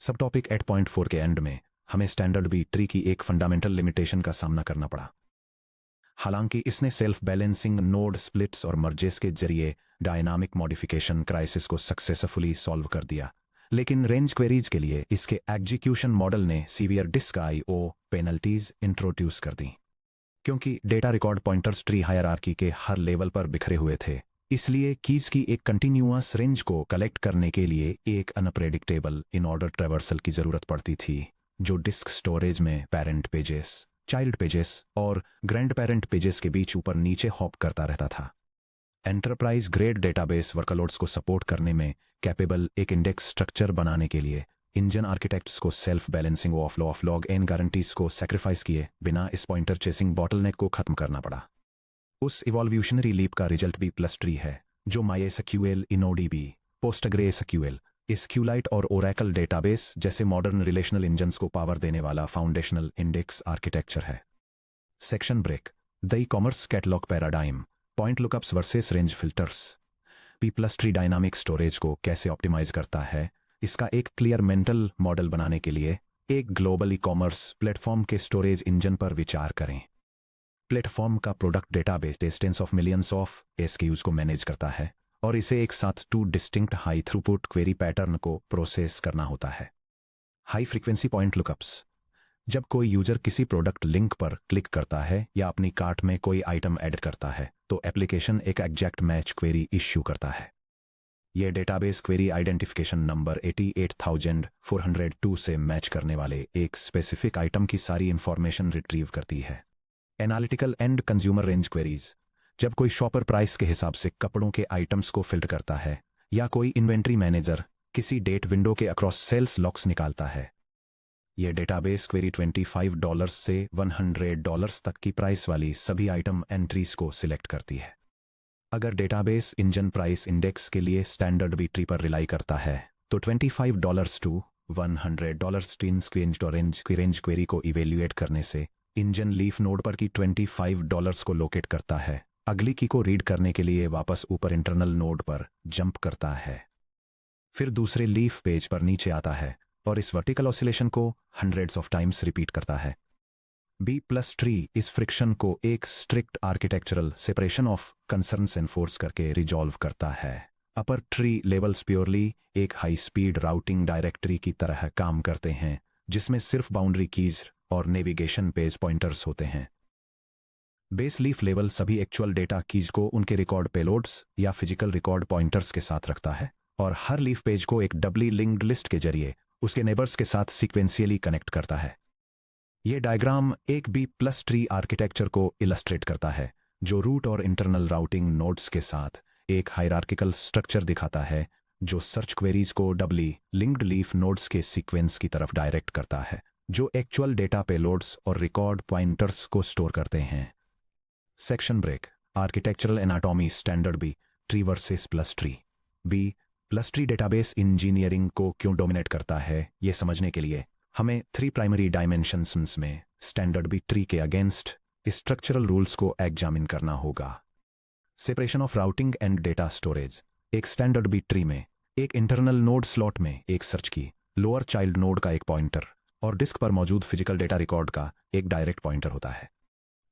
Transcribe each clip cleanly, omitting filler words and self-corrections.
सब टॉपिक 8.4 के एंड में हमें स्टैंडर्ड बी ट्री की एक फंडामेंटल लिमिटेशन का सामना करना पड़ा। हालांकि इसने सेल्फ बैलेंसिंग नोड स्प्लिट्स और मर्जेस के जरिए डायनामिक मॉडिफिकेशन क्राइसिस को सक्सेसफुली सॉल्व कर दिया, लेकिन रेंज क्वेरीज के लिए इसके एग्जीक्यूशन मॉडल ने severe disk IO penalties introduce कर दी। क्योंकि data record pointers tree hierarchy के हर लेवल पर बिखरे हुए थे, इसलिए कीज की एक कंटिन्यूअस रेंज को कलेक्ट करने के लिए एक अनप्रेडिक्टेबल इन ऑर्डर ट्रेवर्सल की जरूरत पड़ती थी, जो डिस्क स्टोरेज में पेरेंट पेजेस, चाइल्ड पेजेस और ग्रैंड पेरेंट पेजेस के बीच ऊपर नीचे हॉप करता रहता था। एंटरप्राइज ग्रेड डेटाबेस वर्कलोड्स को सपोर्ट करने में कैपेबल एक इंडेक्स स्ट्रक्चर बनाने के लिए इंजन आर्किटेक्ट्स को self balancing of log n guarantees को सैक्रिफाइस किए बिना इस पॉइंटर चेसिंग बॉटलनेक को खत्म करना पड़ा। उस इवोल्यूशनरी लीप का रिजल्ट भी प्लस ट्री है, जो MySQL, InnoDB, PostgreSQL, SQLite और Oracle डेटाबेस जैसे मॉडर्न रिलेशनल इंजन्स को पावर देने वाला फाउंडेशनल इंडेक्स आर्किटेक्चर है। Section break, the e-commerce catalog paradigm, point lookups versus range filters. B plus tree dynamic storage को कैसे ऑप्टिमाइज करता है, इसका एक क्लियर मेंटल मॉडल बनाने के लिए एक ग्लोबल ई-कॉमर्स प्लेटफॉर्म के स्टोरेज इंजन पर विचार करें। प्लेटफॉर्म का product database tens of millions of SKUs को मैनेज करता है और इसे एक साथ 2 distinct high throughput query pattern को प्रोसेस करना होता है। हाई फ्रीक्वेंसी पॉइंट लुकअप्स, जब कोई यूजर किसी प्रोडक्ट लिंक पर क्लिक करता है या अपनी कार्ट में कोई आइटम ऐड करता है, तो एप्लीकेशन एक एग्जैक्ट मैच क्वेरी इश्यू करता है। यह डेटाबेस क्वेरी आइडेंटिफिकेशन नंबर 88,402 से मैच करने वाले एक स्पेसिफिक आइटम की सारी इंफॉर्मेशन रिट्रीव करती है। Analytical and consumer range queries, जब कोई शॉपर प्राइस के हिसाब से कपड़ों के आइटम्स को फिल्टर करता है या कोई इन्वेंट्री मैनेजर किसी डेट विंडो के अक्रॉस सेल्स लॉक्स निकालता है, यह डेटाबेस क्वेरी $25 से $100 तक की प्राइस वाली सभी आइटम एंट्रीज को सिलेक्ट करती है। अगर डेटाबेस इंजन प्राइस इंडेक्स के लिए स्टैंडर्ड बी ट्री पर रिलाई करता है, तो $25 to $100 रेंज क्वेरी को इवेल्युएट करने से इंजन लीफ नोड पर की $25 को लोकेट करता है, अगली की को रीड करने के लिए वापस ऊपर इंटरनल नोड पर जंप करता है, फिर दूसरे लीफ पेज पर नीचे आता है और इस वर्टिकल ऑसिलेशन को हंड्रेड्स ऑफ टाइम्स रिपीट करता है। बी प्लस ट्री इस फ्रिक्शन को एक strict architectural separation of concerns enforce करके रिजॉल्व करता है। अपर ट्री लेवल्स प्योरली एक हाई स्पीड राउटिंग डायरेक्टरी की तरह काम करते हैं, जिसमें सिर्फ बाउंड्री कीज और नेविगेशन पेज पॉइंटर्स होते हैं। बेस लीफ लेवल सभी एक्चुअल डेटा कीज को उनके रिकॉर्ड पेलोड्स या फिजिकल रिकॉर्ड पॉइंटर्स के साथ रखता है और हर लीफ पेज को एक डबली लिंक्ड लिस्ट के जरिए उसके नेबर्स के साथ सीक्वेंशियली कनेक्ट करता है। यह डायग्राम एक बी प्लस ट्री आर्किटेक्चर को इलस्ट्रेट करता है, जो रूट और इंटरनल राउटिंग नोड्स के साथ एक हायरार्किकल स्ट्रक्चर दिखाता है, जो सर्च क्वेरीज को डबली लिंक्ड लीफ नोड्स के सीक्वेंस की तरफ डायरेक्ट करता है, जो एक्चुअल डेटा पेलोड्स और रिकॉर्ड पॉइंटर्स को स्टोर करते हैं। Section break, architectural anatomy standard B tree versus plus tree. B plus tree database engineering को क्यों डोमिनेट करता है, यह समझने के लिए हमें 3 प्राइमरी डायमेंशंस में स्टैंडर्ड बी ट्री के अगेंस्ट स्ट्रक्चरल रूल्स को एग्जामिन करना होगा। Separation of routing and data storage, एक स्टैंडर्ड बी ट्री में एक इंटरनल नोड स्लॉट में एक सर्च की, लोअर चाइल्ड नोड का एक पॉइंटर और डिस्क पर मौजूद फिजिकल डेटा रिकॉर्ड का एक डायरेक्ट पॉइंटर होता है।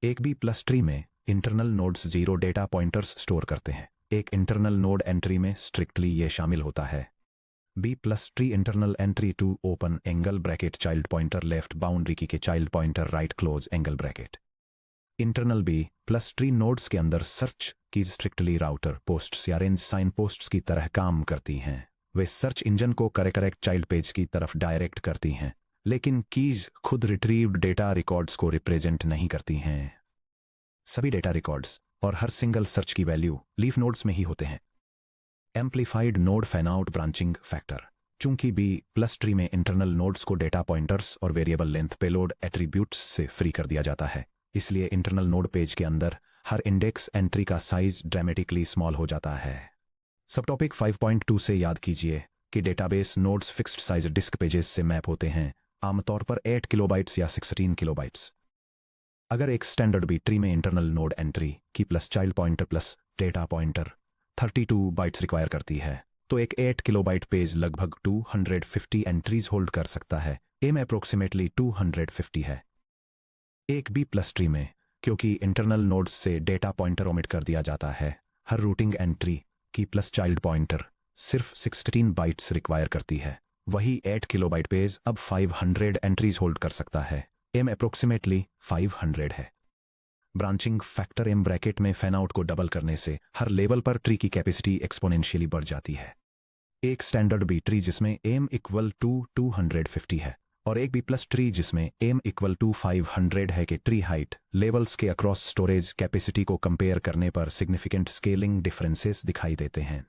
एक बी प्लस ट्री में internal nodes 0 data pointers store करते हैं। एक इंटरनल नोड एंट्री में स्ट्रिक्टली यह शामिल होता है। B plus tree internal entry to open angle bracket child pointer left boundary key के child pointer right close angle bracket. Internal B plus tree nodes के अंदर search keys strictly router posts या range sign posts की तरह काम करती हैं। वे सर्च इंजन को करेक्ट चाइल्ड पेज की तरफ डायरेक्ट करती हैं, लेकिन कीज खुद रिट्रीव्ड डेटा रिकॉर्ड्स को रिप्रेजेंट नहीं करती हैं। सभी डेटा रिकॉर्ड्स और हर सिंगल सर्च की वैल्यू लीफ नोड्स में ही होते हैं। Amplified node fan out branching factor, चूंकि बी प्लस ट्री में इंटरनल नोड्स को डेटा पॉइंटर्स और वेरिएबल लेंथ पेलोड एट्रीब्यूट्स से फ्री कर दिया जाता है, इसलिए इंटरनल नोड पेज के अंदर हर इंडेक्स एंट्री का साइज ड्रामेटिकली स्मॉल हो जाता है। सब टॉपिक 5.2 से याद कीजिए कि database nodes fixed size disk pages से मैप होते हैं, आमतौर पर 8 किलोबाइट्स या 16 किलोबाइट्स। अगर एक स्टैंडर्ड बी ट्री में इंटरनल नोड एंट्री की plus child pointer plus data pointer 32 bytes require करती है, तो एक 8 किलोबाइट पेज लगभग 250 एंट्रीज होल्ड कर सकता है। एम अप्रोक्सीमेटली 250 है। एक बी प्लस ट्री में, क्योंकि इंटरनल नोड्स से डेटा पॉइंटर ओमिट कर दिया जाता है, हर रूटिंग एंट्री की प्लस चाइल्ड पॉइंटर सिर्फ 16 बाइट्स रिक्वायर करती है। वही 8 किलोबाइट पेज अब 500 एंट्रीज होल्ड कर सकता है। एम अप्रोक्सीमेटली 500 है। ब्रांचिंग फैक्टर एम ब्रैकेट में फैन आउट को डबल करने से हर लेवल पर ट्री की कैपेसिटी एक्सपोनेंशियली बढ़ जाती है। एक स्टैंडर्ड बी ट्री जिसमें एम इक्वल टू 250 है और एक बी प्लस ट्री जिसमें एम इक्वल टू 500 है के ट्री हाइट लेवल्स के अक्रॉस स्टोरेज कैपेसिटी को कंपेयर करने पर सिग्निफिकेंट स्केलिंग डिफरेंसेस दिखाई देते हैं।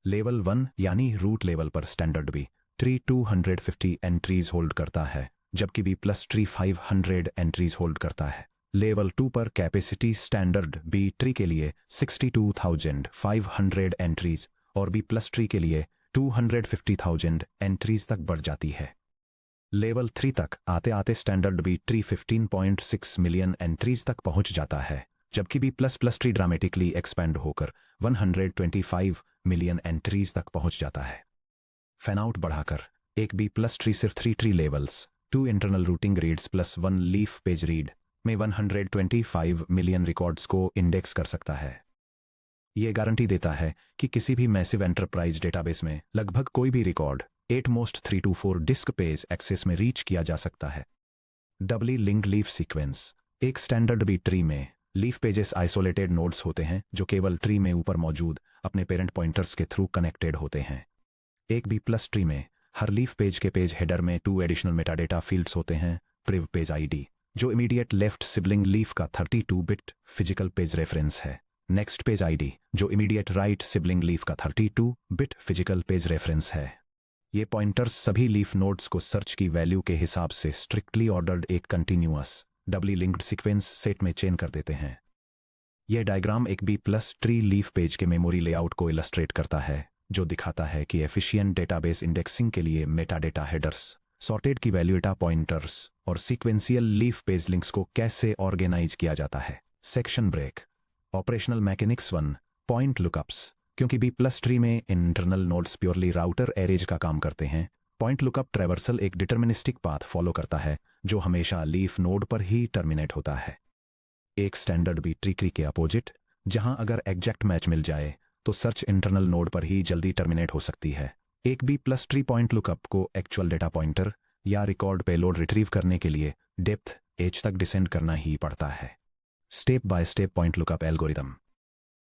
लेवल 1 यानी रूट लेवल पर standard B tree 250 entries hold करता है, जबकि B plus tree 500 entries hold करता है। लेवल 2 पर कैपेसिटी स्टैंडर्ड बी ट्री के लिए 62,500 एंट्रीज और बी प्लस ट्री के लिए 250,000 एंट्रीज तक बढ़ जाती है। लेवल 3 तक आते आते standard B tree 15.6 million entries तक पहुंच जाता है, जबकि B plus plus tree dramatically expand होकर 125 मिलियन एंट्रीज तक पहुंच जाता है। फैन आउट बढ़ाकर एक बी प्लस ट्री सिर्फ 3 tree levels, 2 internal routing reads plus 1 leaf page read में 125 मिलियन रिकॉर्ड्स को इंडेक्स कर सकता है। यह गारंटी देता है कि किसी भी मैसिव एंटरप्राइज डेटाबेस में लगभग कोई भी record at most 3 to 4 disk page access में रीच किया जा सकता है। Doubly linked leaf sequence. एक स्टैंडर्ड बी ट्री में लीफ पेजेस आइसोलेटेड नोड्स होते हैं जो केवल ट्री में ऊपर मौजूद अपने पेरेंट पॉइंटर्स के थ्रू कनेक्टेड होते हैं। एक बी प्लस ट्री में हर लीफ पेज के पेज हेडर में 2 एडिशनल मेटाडेटा फील्ड्स होते हैं। प्रिव पेज आईडी जो इमीडिएट लेफ्ट सिबलिंग लीफ का 32 बिट फिजिकल पेज रेफरेंस है। नेक्स्ट पेज आईडी जो इमीडिएट राइट सिबलिंग लीफ का 32 बिट फिजिकल पेज रेफरेंस है। ये पॉइंटर्स सभी लीफ नोड्स को सर्च की वैल्यू के हिसाब से स्ट्रिक्टली ऑर्डर्ड एक continuous doubly linked sequence set में चेन कर देते हैं। यह डायग्राम एक B plus tree leaf page के मेमोरी लेआउट को इलस्ट्रेट करता है, जो दिखाता है कि एफिशिएंट डेटाबेस इंडेक्सिंग के लिए metadata headers, sorted key value data pointers और सीक्वेंशियल लीफ पेज लिंक्स को कैसे ऑर्गेनाइज किया जाता है। Section break. Operational mechanics 1 point lookups. क्योंकि बी प्लस ट्री में internal nodes purely router arrays का काम करते हैं, पॉइंट लुकअप ट्रैवर्सल एक डिटर्मिनिस्टिक पाथ फॉलो करता है जो हमेशा लीफ नोड पर ही टर्मिनेट होता है। एक स्टैंडर्ड बी ट्री के अपोजिट, जहां अगर एग्जैक्ट मैच मिल जाए तो सर्च इंटरनल नोड पर ही जल्दी टर्मिनेट हो सकती है। एक B plus tree point lookup को एक्चुअल डेटा पॉइंटर या रिकॉर्ड पेलोड रिट्रीव करने के लिए डेप्थ एज तक डिसेंड करना ही पड़ता है। Step by step point lookup algorithm.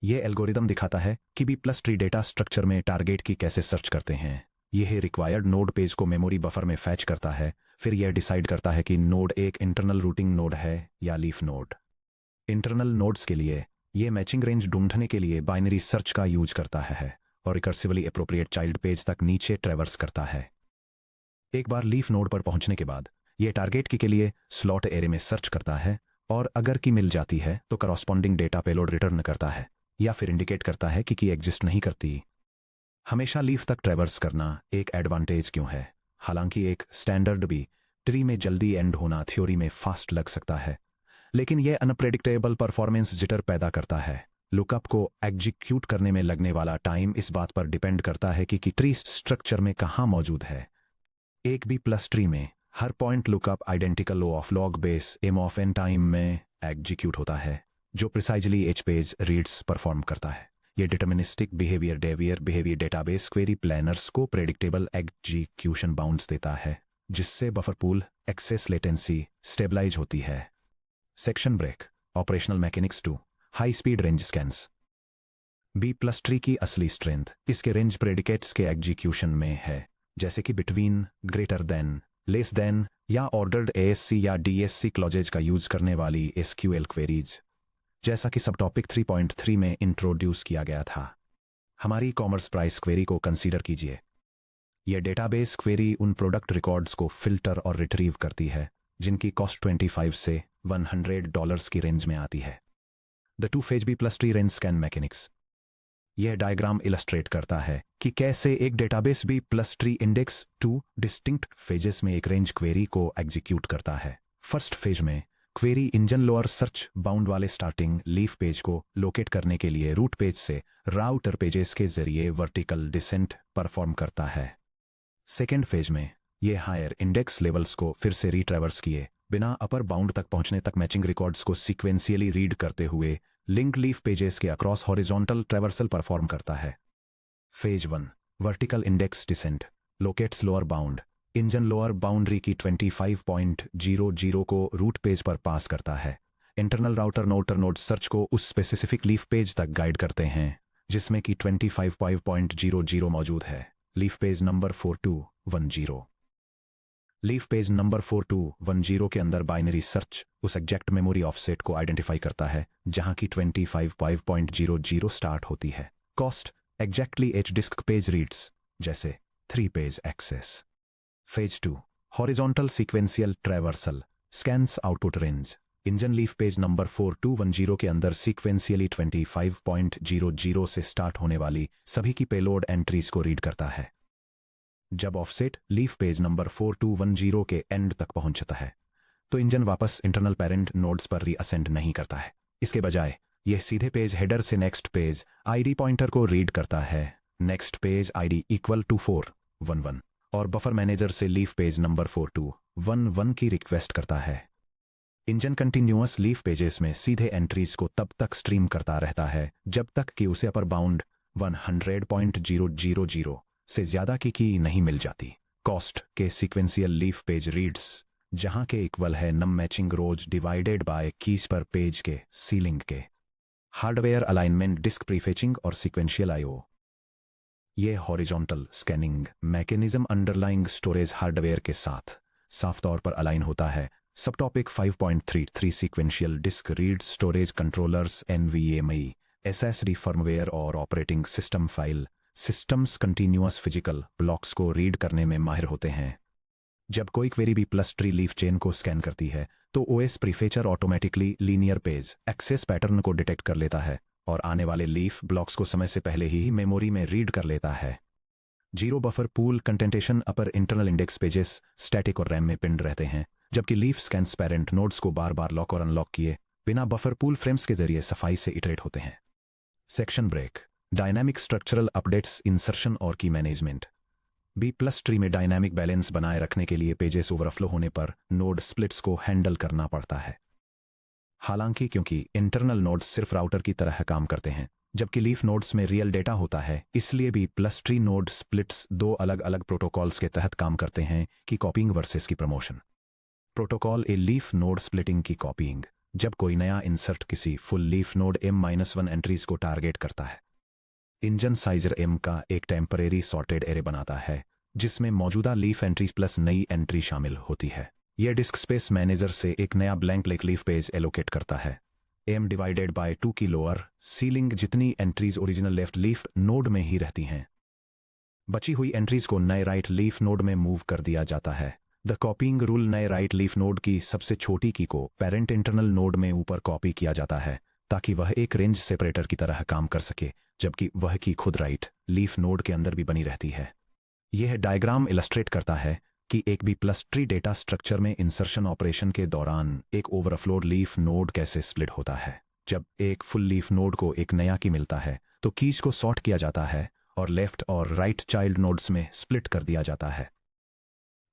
यह एल्गोरिदम दिखाता है कि B plus tree data structure में टारगेट की कैसे सर्च करते हैं। यह रिक्वायर्ड नोड पेज को मेमोरी बफर में फैच करता है, फिर यह डिसाइड करता है कि नोड एक इंटरनल रूटिंग नोड है या लीफ नोड। इंटरनल नोड्स के लिए यह मैचिंग रेंज ढूंढने के लिए बाइनरी सर्च का यूज करता है और रिकर्सिवली एप्रोप्रिएट चाइल्ड पेज तक नीचे ट्रैवर्स करता है। एक बार लीफ नोड पर पहुंचने के बाद यह टारगेट की के लिए स्लॉट एरे में सर्च करता है और अगर की मिल जाती है तो करॉस्पॉन्डिंग डेटा पेलोड रिटर्न करता है या फिर इंडिकेट करता है कि एग्जिस्ट नहीं करती। हमेशा लीफ तक ट्रैवर्स करना एक एडवांटेज क्यों है? हालांकि एक स्टैंडर्ड बी ट्री में जल्दी एंड होना थ्योरी में फास्ट लग सकता है, लेकिन यह अनप्रेडिक्टेबल परफॉर्मेंस जिटर पैदा करता है। लुकअप को एग्जीक्यूट करने में लगने वाला टाइम इस बात पर डिपेंड करता है कि ट्री स्ट्रक्चर में कहाँ मौजूद है। एक बी प्लस ट्री में हर point lookup identical O of log base m of n time में एग्जीक्यूट होता है, जो precisely H page reads perform करता है। यह deterministic behaviour database query planners को प्रेडिक्टेबल एग्जीक्यूशन बाउंड्स देता है, जिससे buffer pool access latency stabilise होती है। Section break. Operational mechanics 2 high speed range scans. B plus tree की असली स्ट्रेंथ इसके रेंज प्रेडिकेट्स के एग्जीक्यूशन में है, जैसे कि between, greater than, less than या ऑर्डर्ड एएससी या डीएससी क्लॉजेज का यूज करने वाली एसक्यूएल क्वेरीज, जैसा कि सब टॉपिक 3.3 में इंट्रोड्यूस किया गया था। हमारी कॉमर्स प्राइस क्वेरी को कंसीडर कीजिए। यह डेटाबेस क्वेरी उन प्रोडक्ट रिकॉर्ड्स को फिल्टर और रिट्रीव करती है जिनकी कॉस्ट 25 से $100 की रेंज में आती है। The 2 phase B plus tree range scan mechanics. यह डायग्राम इलस्ट्रेट करता है कि कैसे एक database B plus tree index 2 distinct phases में एक रेंज क्वेरी को एग्जीक्यूट करता है। फर्स्ट फेज में query engine lower search bound वाले स्टार्टिंग लीफ पेज को लोकेट करने के लिए रूट पेज से राउटर पेजेस के जरिए वर्टिकल डिसेंट परफॉर्म करता है। सेकेंड फेज में ये हायर इंडेक्स लेवल्स को फिर से रिट्रैवर्स किए बिना अपर बाउंड तक पहुंचने तक मैचिंग रिकॉर्ड्स को सीक्वेंशियली रीड करते हुए लिंक लीफ पेजेस के अक्रॉस हॉरिजॉन्टल ट्रैवर्सल परफॉर्म करता है। Phase 1 vertical index descent locates lower bound engine lower boundary key 25.00 को रूट पेज पर पास करता है। इंटरनल राउटर नोड सर्च को उस स्पेसिफिक लीफ पेज तक गाइड करते हैं जिसमें कि 25.00 मौजूद है। Leaf page number 4210 leaf page number 4210 के अंदर बाइनरी सर्च उस एग्जैक्ट मेमोरी ऑफसेट को आइडेंटिफाई करता है जहां की 25.00 स्टार्ट होती है। Cost exactly H disk page reads जैसे 3 page access. Phase 2 horizontal sequential traversal scans output range engine leaf page number 4210 के अंदर सीक्वेंशियली 25.00 से स्टार्ट होने वाली सभी की पेलोड एंट्रीज को रीड करता है। जब ऑफसेट लीफ पेज नंबर 4210 के एंड तक पहुंचता है तो इंजन वापस इंटरनल पेरेंट नोड्स पर रीअसेंड नहीं करता है। इसके बजाय यह सीधे पेज हेडर से नेक्स्ट पेज आईडी पॉइंटर को रीड करता है। Next page ID equal to 411 और बफर मैनेजर से लीफ पेज नंबर 4211 की रिक्वेस्ट करता है। इंजन कंटिन्यूअस लीफ पेजेस में सीधे एंट्रीज को तब तक स्ट्रीम करता रहता है जब तक कि उसे अपर बाउंड 100.000 से ज्यादा की नहीं मिल जाती। कॉस्ट के सीक्वेंशियल लीफ पेज रीड्स जहां के इक्वल है num matching rows divided by keys per page के सीलिंग के। हार्डवेयर अलाइनमेंट डिस्क प्रीफेचिंग और सीक्वेंशियल आईओ ये horizontal scanning mechanism underlying storage hardware के साथ साफ तौर पर अलाइन होता है। सब topic 5.33 sequential disk read storage controllers NVMe SSD firmware और operating system file systems continuous physical blocks को रीड करने में माहिर होते हैं। जब कोई query B plus tree leaf chain को स्कैन करती है तो OS prefetcher automatically linear page access pattern को डिटेक्ट कर लेता है और आने वाले लीफ ब्लॉक्स को समय से पहले ही मेमोरी में रीड कर लेता है। जीरो बफर पूल कंटेंटेशन अपर इंटरनल इंडेक्स पेजेस स्टैटिक और रैम में पिंड रहते हैं जबकि लीफ स्कैन्स पेरेंट नोड्स को बार बार लॉक और अनलॉक किए बिना बफर पूल फ्रेम्स के जरिए सफाई से इटरेट होते हैं। Section break dynamic structural updates insertion और key management B plus tree में डायनामिक बैलेंस बनाए रखने के लिए पेजेस ओवरफ्लो होने पर नोड स्प्लिट्स को हैंडल करना पड़ता है। हालांकि क्योंकि इंटरनल नोड्स सिर्फ राउटर की तरह काम करते हैं जबकि लीफ नोड्स में रियल डेटा होता है इसलिए भी प्लस ट्री नोड स्प्लिट्स दो अलग अलग प्रोटोकॉल्स के तहत काम करते हैं कि कॉपिंग वर्सेस की promotion. Protocol a leaf node splitting की कॉपिंग जब कोई नया इंसर्ट किसी full leaf node M-1 entries को टारगेट करता है। इंजन साइजर M का एक टेम्परेरी सॉर्टेड एरे बनाता है जिसमें मौजूदा लीफ एंट्रीज प्लस नई एंट्री शामिल होती है। यह डिस्क स्पेस मैनेजर से एक नया ब्लैंक लीफ पेज एलोकेट करता है। M डिवाइडेड बाय 2 की लोअर सीलिंग जितनी entries original left leaf node में ही रहती हैं। बची हुई एंट्रीज को नए राइट लीफ नोड में मूव कर दिया जाता है। द कॉपिंग रूल नए राइट लीफ नोड की सबसे छोटी की को पेरेंट इंटरनल नोड में ऊपर कॉपी किया जाता है ताकि वह एक रेंज सेपरेटर की तरह काम कर सके जबकि वह की खुद राइट लीफ नोड के अंदर भी बनी रहती है। यह डायग्राम इलस्ट्रेट करता है कि एक भी प्लस ट्री डेटा स्ट्रक्चर में इंसर्शन ऑपरेशन के दौरान एक ओवरफ्लोड लीफ नोड कैसे स्प्लिट होता है। जब एक फुल लीफ नोड को एक नया की मिलता है तो कीज को सॉर्ट किया जाता है और लेफ्ट और राइट चाइल्ड नोड्स में स्प्लिट कर दिया जाता है।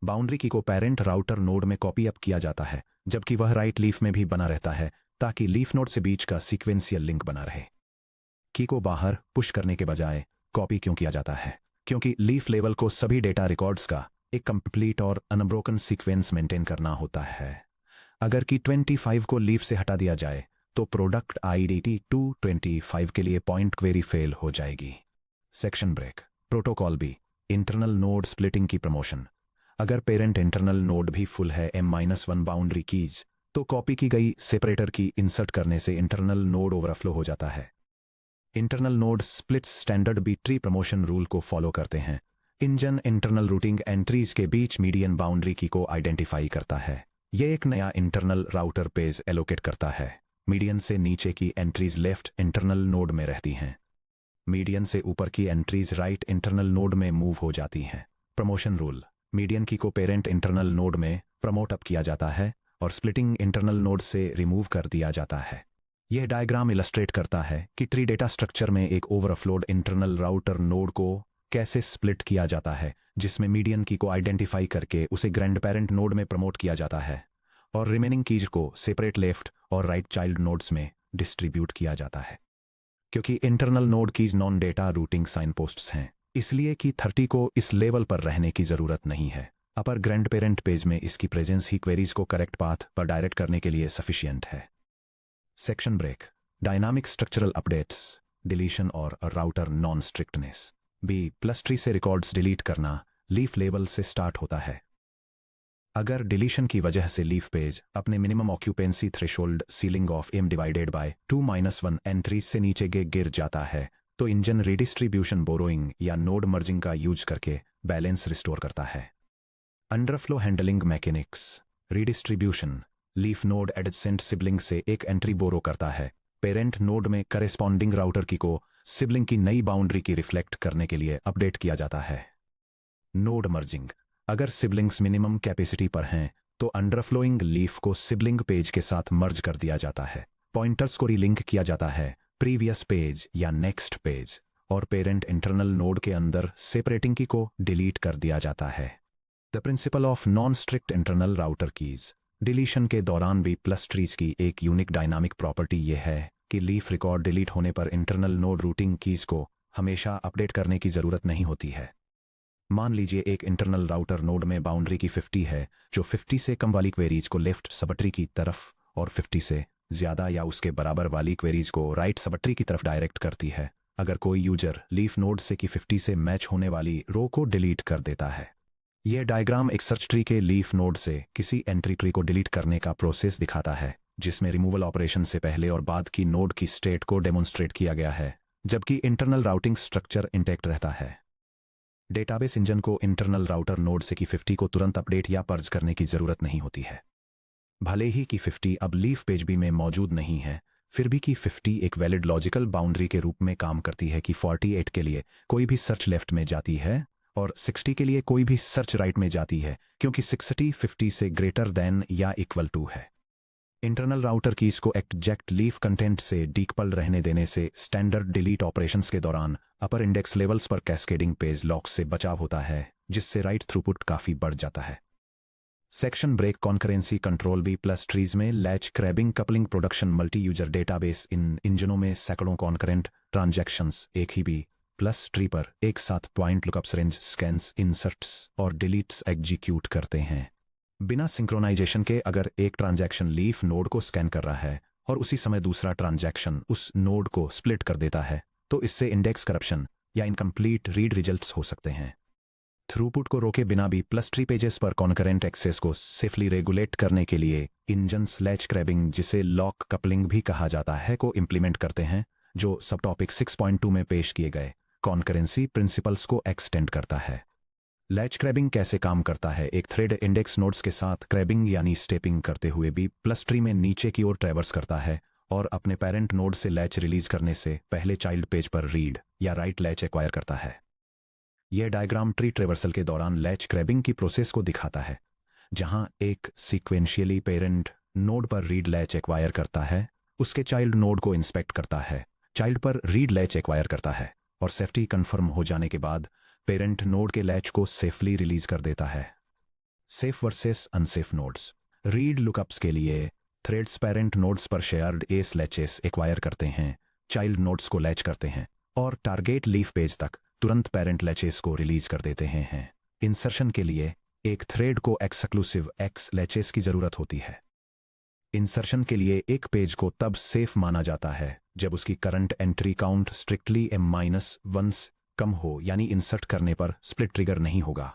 बाउंड्री की को पेरेंट राउटर नोड में कॉपी अप किया जाता है जबकि वह राइट लीफ में भी बना रहता है ताकि लीफ नोड से बीच का सीक्वेंशियल लिंक बना रहे। की को बाहर पुश करने के बजाय कॉपी क्यों किया जाता है? क्योंकि लीफ लेवल को सभी डेटा रिकॉर्ड्स का एक कंप्लीट और अनब्रोकन सीक्वेंस मेंटेन करना होता है। अगर की 25 को लीफ से हटा दिया जाए तो प्रोडक्ट IDT 225 के लिए पॉइंट क्वेरी फेल हो जाएगी। Section break protocol B internal node splitting key promotion. अगर पेरेंट इंटरनल नोड भी फुल है M-1 बाउंड्री कीज तो कॉपी की गई सेपरेटर की इंसर्ट करने से इंटरनल नोड ओवरफ्लो हो जाता है। Internal node splits standard B tree promotion rule को फॉलो करते हैं। इंजन इंटरनल रूटिंग एंट्रीज के बीच मीडियन बाउंड्री की को आइडेंटिफाई करता है। यह एक नया इंटरनल राउटर पेज एलोकेट करता है। मीडियन से नीचे की एंट्रीज लेफ्ट इंटरनल नोड में रहती हैं। मीडियन से ऊपर की एंट्रीज राइट इंटरनल नोड में मूव हो जाती हैं। प्रमोशन रूल मीडियन की को पेरेंट इंटरनल नोड में प्रमोट अप किया जाता है और स्प्लिटिंग इंटरनल नोड से रिमूव कर दिया जाता है। यह डायग्राम इलस्ट्रेट करता है कि ट्री डेटा स्ट्रक्चर में एक ओवरफ्लोड इंटरनल राउटर नोड को कैसे स्प्लिट किया जाता है, जिसमें मीडियन की को आइडेंटिफाई करके उसे ग्रैंड पेरेंट नोड में प्रमोट किया जाता है और रिमेनिंग कीज को सेपरेट लेफ्ट और राइट चाइल्ड नोड्स में डिस्ट्रीब्यूट किया जाता है। क्योंकि internal node keys non data routing sign posts हैं, इसलिए की 30 को इस लेवल पर रहने की जरूरत नहीं है। अपर ग्रैंड पेरेंट पेज में इसकी प्रेजेंस ही क्वेरीज को करेक्ट पाथ पर डायरेक्ट करने के लिए सफिशिएंट है। Section break. Dynamic structural updates, deletion और router non strictness. B+ tree से रिकॉर्ड्स डिलीट करना लीफ लेवल से स्टार्ट होता है। अगर डिलीशन की वजह से लीफ पेज अपने minimum occupancy threshold ceiling of m divided by 2-1 entries से नीचे गिर जाता है, तो इंजन रिडिस्ट्रीब्यूशन बोरोइंग या नोड मर्जिंग का यूज करके बैलेंस रिस्टोर करता है। Underflow handling mechanics. Redistribution leaf node adjacent sibling से एक एंट्री बोरो करता है। पेरेंट नोड में करेस्पॉन्डिंग राउटर की को सिबलिंग की नई बाउंड्री की रिफ्लेक्ट करने के लिए अपडेट किया जाता है। Node merging. अगर सिबलिंग्स मिनिमम कैपेसिटी पर हैं, तो अंडरफ्लोइंग लीफ को सिबलिंग पेज के साथ मर्ज कर दिया जाता है। पॉइंटर्स को रिलिंक किया जाता है प्रीवियस पेज या नेक्स्ट पेज, और पेरेंट इंटरनल नोड के अंदर सेपरेटिंग की को डिलीट कर दिया जाता है। The principle of non strict internal router keys. Deletion के दौरान B+ ट्रीज की एक यूनिक डायनामिक प्रॉपर्टी यह है कि लीफ रिकॉर्ड डिलीट होने पर इंटरनल नोड रूटिंग कीज को हमेशा अपडेट करने की जरूरत नहीं होती है। मान लीजिए एक इंटरनल राउटर नोड में बाउंड्री की 50 है, जो 50 से कम वाली क्वेरीज को लेफ्ट सबट्री की तरफ और 50 से ज्यादा या उसके बराबर वाली क्वेरीज को राइट सबट्री की तरफ डायरेक्ट करती है। अगर कोई यूजर लीफ नोड से की 50 से मैच होने वाली रो को डिलीट कर देता है। यह डायग्राम एक सर्च ट्री के लीफ नोड से किसी एंट्री ट्री को डिलीट करने का प्रोसेस दिखाता है, जिसमें रिमूवल ऑपरेशन से पहले और बाद की नोड की स्टेट को डेमोन्स्ट्रेट किया गया है, जबकि इंटरनल राउटिंग स्ट्रक्चर इंटैक्ट रहता है। डेटाबेस इंजन को इंटरनल राउटर नोड से की 50 को तुरंत अपडेट या पर्ज करने की जरूरत नहीं होती है। भले ही की 50 अब लीफ पेज B में मौजूद नहीं है, फिर भी की 50 एक वैलिड लॉजिकल बाउंड्री के रूप में काम करती है कि 48 के लिए कोई भी सर्च लेफ्ट में जाती है और 60 के लिए कोई भी सर्च राइट में जाती है, क्योंकि 60 50 से ग्रेटर देन या इक्वल टू है। इंटरनल राउटर कीज को एग्जैक्ट लीफ कंटेंट से डीकपल रहने देने से स्टैंडर्ड डिलीट ऑपरेशंस के दौरान अपर इंडेक्स लेवल्स पर कैस्केडिंग पेज लॉक्स से बचाव होता है, जिससे राइट थ्रूपुट काफी बढ़ जाता है। Section break. Concurrency control B+ trees में latch crabbing coupling production multi user database इन इंजनों में सैकड़ों कॉन्करेंट ट्रांजैक्शंस एक ही B+ ट्री पर एक साथ point lookups range scans inserts और डिलीट्स एग्जीक्यूट करते हैं बिना सिंक्रोनाइजेशन के। अगर एक ट्रांजैक्शन लीफ नोड को स्कैन कर रहा है और उसी समय दूसरा ट्रांजैक्शन उस नोड को स्प्लिट कर देता है, तो इससे इंडेक्स करप्शन या इनकम्प्लीट रीड रिजल्ट्स हो सकते हैं। थ्रूपुट को रोके बिना B+ ट्री पेजेस पर कॉन्करेंट एक्सेस को सेफली रेगुलेट करने के लिए इंजन स्लैच क्रैबिंग, जिसे लॉक कपलिंग भी कहा जाता है, को इम्प्लीमेंट करते हैं, जो सब टॉपिक 6.2 में पेश किए गए कॉन्करेंसी प्रिंसिपल्स को एक्सटेंड करता है। लैच क्रैबिंग कैसे काम करता है? एक थ्रेड इंडेक्स नोड्स के साथ क्रैबिंग यानी स्टेपिंग करते हुए B+ ट्री में नीचे की ओर ट्रैवर्स करता है और अपने पेरेंट नोड से लैच रिलीज करने से पहले चाइल्ड पेज पर रीड या राइट लैच एक्वायर करता है। यह डायग्राम ट्री ट्रेवर्सल के दौरान लैच क्रैबिंग की प्रोसेस को दिखाता है, जहां एक सीक्वेंशियली पेरेंट नोड पर रीड लैच एक्वायर करता है, उसके चाइल्ड नोड को इंस्पेक्ट करता है, चाइल्ड पर रीड लैच एक्वायर करता है और सेफ्टी कंफर्म हो जाने के बाद पेरेंट नोड के लैच को सेफली रिलीज कर देता है। Safe versus unsafe nodes. Read lookups के लिए थ्रेड्स पेरेंट नोड्स पर शेयर्ड एस लैचेस एक्वायर करते हैं, चाइल्ड नोड्स को लैच करते हैं और टारगेट लीफ पेज तक तुरंत पेरेंट लैचेस को रिलीज कर देते हैं। इंसर्शन के लिए एक थ्रेड को एक्सक्लूसिव एक्स लैचेस की जरूरत होती है। इंसर्शन के लिए एक पेज को तब सेफ माना जाता है जब उसकी current entry count strictly M-1 कम हो, यानी इंसर्ट करने पर स्प्लिट ट्रिगर नहीं होगा।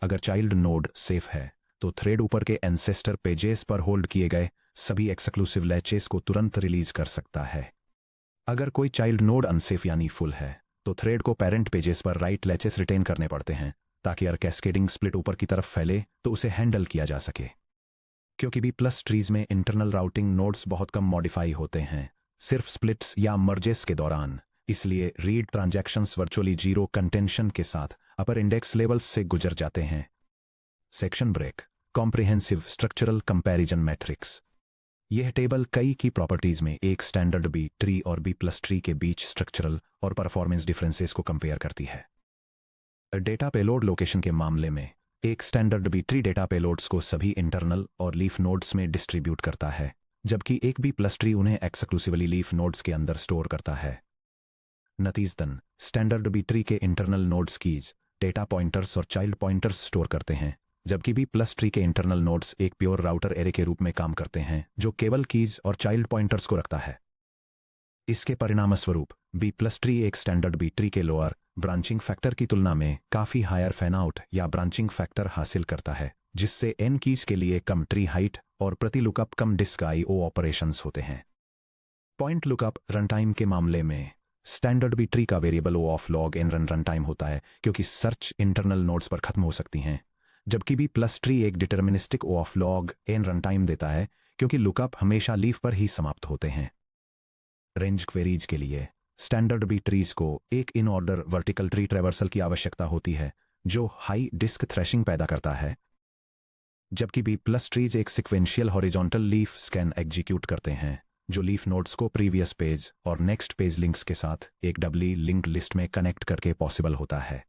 अगर चाइल्ड नोड सेफ है, तो थ्रेड ऊपर के एंसेस्टर पेजेस पर होल्ड किए गए सभी एक्सक्लूसिव लैचेस को तुरंत रिलीज कर सकता है। अगर कोई चाइल्ड नोड अनसेफ यानी फुल है, तो थ्रेड को पेरेंट पेजेस पर राइट लैचेस रिटेन करने पड़ते हैं, ताकि अगर कैस्केडिंग स्प्लिट ऊपर की तरफ फैले तो उसे हैंडल किया जा सके। क्योंकि B+ ट्रीज में इंटरनल राउटिंग नोड्स बहुत कम मॉडिफाई होते हैं, सिर्फ स्प्लिट्स या मर्जेस के दौरान, इसलिए read transactions virtually zero contention के साथ अपर इंडेक्स लेवल्स से गुजर जाते हैं। Section break. Comprehensive structural comparison matrix. यह टेबल कई की प्रॉपर्टीज में एक स्टैंडर्ड बी ट्री और बी प्लस ट्री के बीच स्ट्रक्चरल और परफॉर्मेंस डिफरेंसेस को कंपेयर करती है। डेटा पेलोड लोकेशन के मामले में एक standard B tree data payloads को सभी इंटरनल और लीफ नोड्स में डिस्ट्रीब्यूट करता है, जबकि एक बी प्लस ट्री उन्हें एक्सक्लूसिवली लीफ नोड्स के अंदर स्टोर करता है। नतीजतन स्टैंडर्ड बी ट्री के internal nodes keys, data pointers और चाइल्ड पॉइंटर्स स्टोर करते हैं, जबकि बी प्लस ट्री के इंटरनल नोड्स एक प्योर राउटर एरे के रूप में काम करते हैं जो केवल कीज और चाइल्ड पॉइंटर्स को रखता है। इसके परिणामस्वरूप बी प्लस ट्री एक स्टैंडर्ड बी ट्री के लोअर ब्रांचिंग फैक्टर की तुलना में काफी हायर फैन आउट या ब्रांचिंग फैक्टर हासिल करता है, जिससे एन कीज के लिए कम ट्री हाइट और प्रति लुकअप कम डिस्क IO ऑपरेशंस होते हैं। पॉइंट लुकअप रनटाइम के मामले में स्टैंडर्ड बी ट्री का variable O of log N run time होता है, क्योंकि सर्च इंटरनल नोड्स पर खत्म हो सकती हैं, जबकि बी प्लस ट्री एक deterministic O of log N run time देता है, क्योंकि लुकअप हमेशा लीफ पर ही समाप्त होते हैं। रेंज क्वेरीज के लिए स्टैंडर्ड बी ट्रीज को एक in order vertical tree traversal की आवश्यकता होती है जो हाई डिस्क थ्रेशिंग पैदा करता है, जबकि बी प्लस ट्रीज एक sequential horizontal leaf scan execute करते हैं जो लीफ नोड्स को प्रीवियस पेज और नेक्स्ट पेज लिंक्स के साथ एक डबली लिंक्ड लिस्ट में कनेक्ट करके पॉसिबल होता है।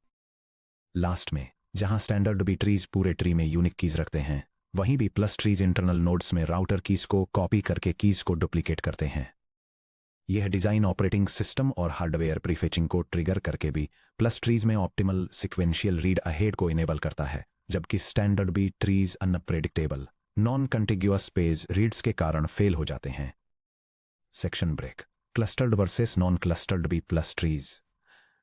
लास्ट में, जहां स्टैंडर्ड बी ट्रीज पूरे ट्री में यूनिक कीज रखते हैं, वहीं B plus trees internal nodes में राउटर कीज को कॉपी करके कीज को डुप्लीकेट करते हैं। यह डिजाइन ऑपरेटिंग सिस्टम और हार्डवेयर प्रीफेचिंग को ट्रिगर करके भी प्लस ट्रीज में ऑप्टिमल सिक्वेंशियल रीड अहेड को इनेबल करता है, जबकि standard B trees unpredictable non contiguous page reads के कारण फेल हो जाते हैं। Section break. Clustered versus non clustered B plus trees.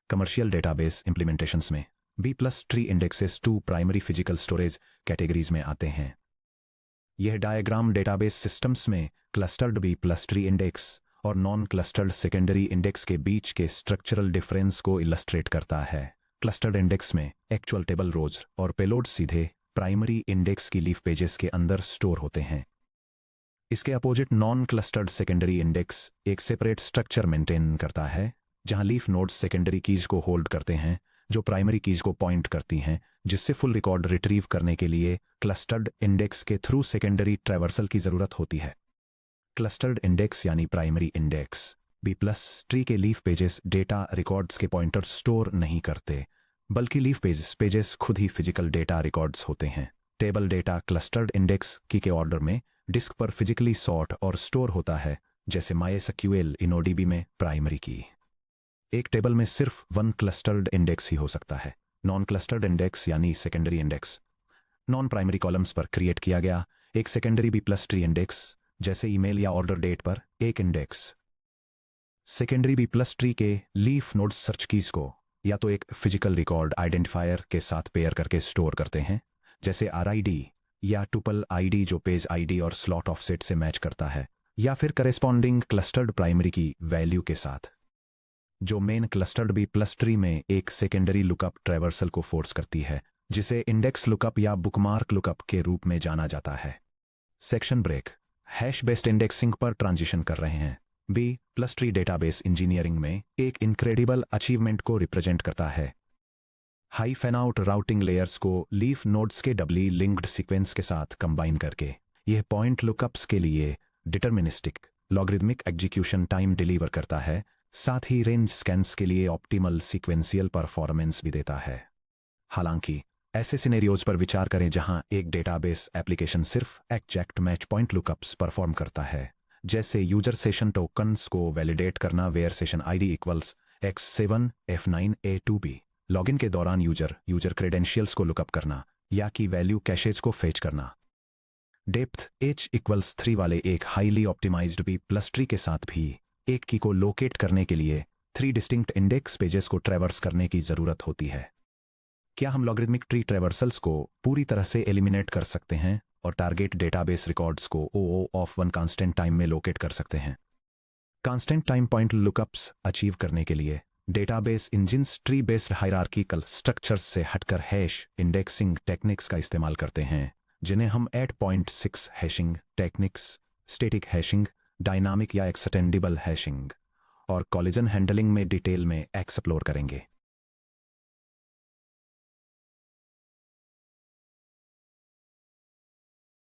Commercial database implementations में B plus tree indexes 2 primary physical storage categories में आते हैं। यह डायग्राम डेटाबेस सिस्टम्स में clustered B plus tree index और नॉन क्लस्टर्ड सेकेंडरी इंडेक्स के बीच के structural difference को इलस्ट्रेट करता है। क्लस्टर्ड इंडेक्स में एक्चुअल टेबल रोज और पेलोड सीधे प्राइमरी इंडेक्स की लीफ पेजेस के अंदर स्टोर होते हैं। इसके opposite non clustered secondary index एक सेपरेट स्ट्रक्चर मेंटेन करता है, जहां लीफ नोड्स सेकेंडरी कीज को होल्ड करते हैं जो प्राइमरी कीज को पॉइंट करती हैं, जिससे फुल रिकॉर्ड रिट्रीव करने के लिए क्लस्टर्ड इंडेक्स के थ्रू सेकेंडरी ट्रैवर्सल की जरूरत होती है। क्लस्टर्ड इंडेक्स यानी primary index B plus tree के लीफ पेजेस डेटा रिकॉर्ड्स के पॉइंटर्स स्टोर नहीं करते, बल्कि लीफ पेजेस खुद ही फिजिकल डेटा रिकॉर्ड्स होते हैं। टेबल डेटा क्लस्टर्ड इंडेक्स की के ऑर्डर में डिस्क पर फिजिकली सॉर्ट और स्टोर होता है, जैसे MySQL InnoDB में प्राइमरी की। एक टेबल में सिर्फ 1 क्लस्टर्ड इंडेक्स ही हो सकता है। नॉन क्लस्टर्ड इंडेक्स यानी secondary index non primary columns पर क्रिएट किया गया एक secondary B plus tree index, जैसे ईमेल या ऑर्डर डेट पर एक index. Secondary B plus tree के लीफ नोड्स सर्च कीज को या तो एक फिजिकल रिकॉर्ड आइडेंटिफायर के साथ पेयर करके स्टोर करते हैं, जैसे RID या टुपल ID जो पेज ID और स्लॉट ऑफसेट से मैच करता है, या फिर corresponding clustered primary key value के साथ, जो main clustered B plus tree में एक सेकेंडरी लुकअप ट्रैवर्सल को फोर्स करती है, जिसे इंडेक्स लुकअप या बुकमार्क लुकअप के रूप में जाना जाता है। Section break. Hash based indexing पर ट्रांजिशन कर रहे हैं। B plus tree database engineering में एक इनक्रेडिबल अचीवमेंट को रिप्रेजेंट करता है। High fan out routing layers को लीफ नोड्स के डबली लिंक्ड सीक्वेंस के साथ कंबाइन करके यह पॉइंट लुकअप्स के लिए deterministic logarithmic execution time deliver करता है, साथ ही रेंज स्कैन्स के लिए ऑप्टिमल सीक्वेंशियल परफॉर्मेंस भी देता है। हालांकि ऐसे सिनेरियोज पर विचार करें जहां एक डेटाबेस एप्लीकेशन सिर्फ exact match point lookups perform करता है, जैसे यूजर सेशन टोकन्स को वैलिडेट करना where session ID equals X7F9A2B, login के दौरान यूजर क्रेडेंशियल्स को लुकअप करना या की वैल्यू कैशेज को फेच करना। डेप्थ H इक्वल्स 3 वाले एक highly optimized B plus tree के साथ भी एक की को लोकेट करने के लिए 3 डिस्टिंक्ट इंडेक्स पेजेस को ट्रैवर्स करने की जरूरत होती है। क्या हम लॉगरिदमिक ट्री ट्रैवर्सल्स को पूरी तरह से एलिमिनेट कर सकते हैं और टारगेट डेटाबेस रिकॉर्ड्स को O ऑफ 1 कांस्टेंट टाइम में लोकेट कर सकते हैं? Constant time point lookups achieve करने के लिए database engines tree based hierarchical structures से हटकर हैश इंडेक्सिंग टेक्निक्स का इस्तेमाल करते हैं, जिन्हें हम 8.6 hashing techniques, static hashing, dynamic या एक्सटेंडिबल हैशिंग और कॉलिजन हैंडलिंग में डिटेल में एक्सप्लोर करेंगे।